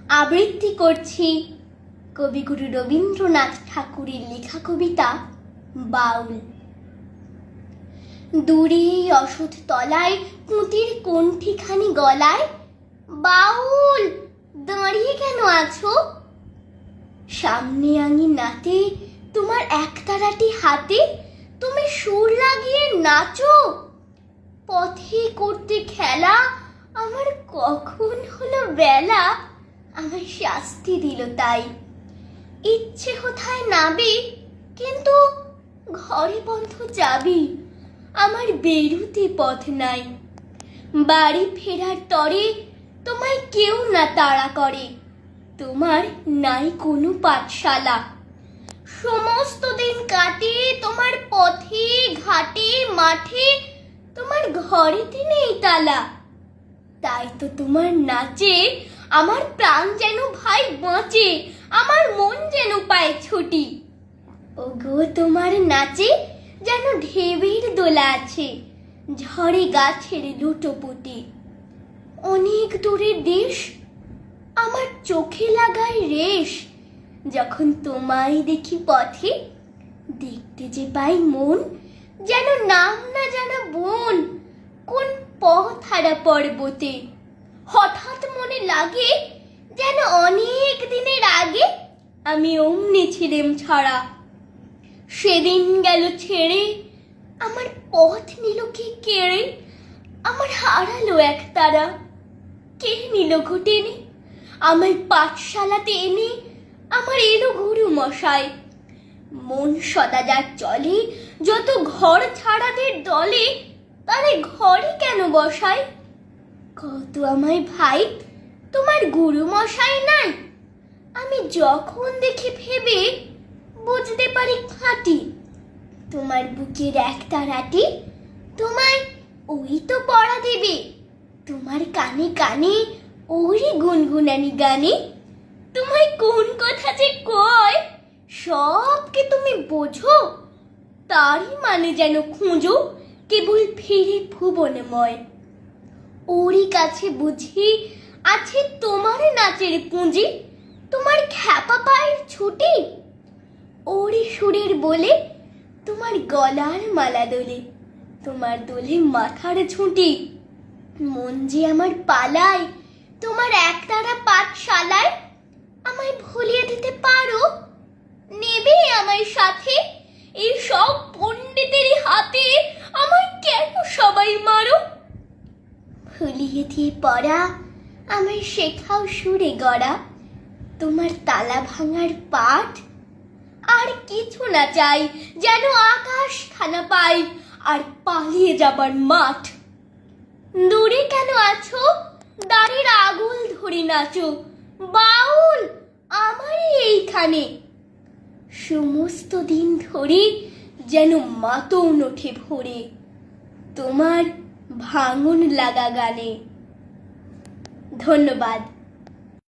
আবৃত্তি করছি কবিগুরু রবীন্দ্রনাথ ঠাকুরের লেখা কবিতা বাউল। দূরে অসৎ তলায় পুঁতির কণ্ঠিখানি গলায়, বাউল দাঁড়িয়ে কেন আছো? সামনে আঙিনাতে তোমার একতারাটি হাতে, তুমি সুর লাগিয়ে নাচো। পথে করতে খেলা আমার কখন হলো বেলা, আমার শাস্তি দিল তাই। ইচ্ছে কোথায় নাবি, কিন্তু ঘরে বন্ধ যাবি, আমার বেরুতে পথ নাই। বাড়ি ফেরার তরে তোমায় কেউ না তাড়া করে, তোমার নাই কোনো পাঠশালা। সমস্ত দিন কাটে তোমার পথে ঘাটে মাঠে, তোমার ঘরেতে নেই তালা। তাই তো তোমার নাচে আমার প্রাণ যেন ভাই বাঁচে, আমার মন যেন পায় ছুটি। ওগো তোমার নাচে যেন ঢেবের দোলা আছে, ঝড়ে গাছের লুটোপুটি। অনেক দূরের দেশ আমার চোখে লাগায় রেশ, যখন তোমায় দেখি পথে। দেখতে যে পাই মন যেন নাম না জানা বন, কোন পথ হারা পর্বতে। হঠাৎ মনে লাগে যেন অনেক দিনের আগে আমি অমনি ছিলাম ছাড়া। সেদিন গেল ছেড়ে আমার পথ নিল কে কেড়ে, আমার হারালো এক তারা। কে নিল ঘটেনে আমার পাঠশালাতে এনে, আমার এলো গুরু মশাই। মন সদা যার চলে যত ঘর ছাড়াদের দলে, তারে ঘরে কেন বসাই? কত আমায় ভাই তোমার গুরু মশাই নাই, আমি যখন দেখি ভেবে বুঝতে পারি খাঁটি। তোমার বুকের এক তারাটি তোমায় ওই তো পড়া দেবে, তোমার কানে কানে ওরে গুনগুনানি গানে। তোমায় কোন কথা যে কয় সবকে তুমি বোঝো, তারই মানে যেন খুঁজো কেবল ফিরে ভুবনময়। ওরই কাছে বুঝি আছে তোমার নাচের পুঁজি, তোমার খ্যাপা পায়ের ছুটি। ওরে সুরের বলে তোমার গলার মালা দোলে, তোমার দোলে মাথার ঝুঁটি। মন যে আমার পালায় তোমার একতারা পাঠশালায়, আমায় ভুলিয়ে দিতে পারো? নেবে আমায় সাথে? এই সব পণ্ডিতেরই হাতে আমায় কেন সবাই মারো? ভুলিয়ে দিয়ে পড়া আমায় শেখাও সুরে গড়া, তোমার তালা ভাঙার পাঠ। আর কিছু না চাই, যেন আকাশ খানা পাই আর পালিয়ে যাবার মাঠ। দূরে কেন আছো, দাঁড়ের আগুল ধরে নাচো, বাউল আমারই এইখানে। সমস্ত দিন ধরে যেন মাতন ওঠে ভোরে, তোমার ভাঙন লাগা গানে। ধন্যবাদ।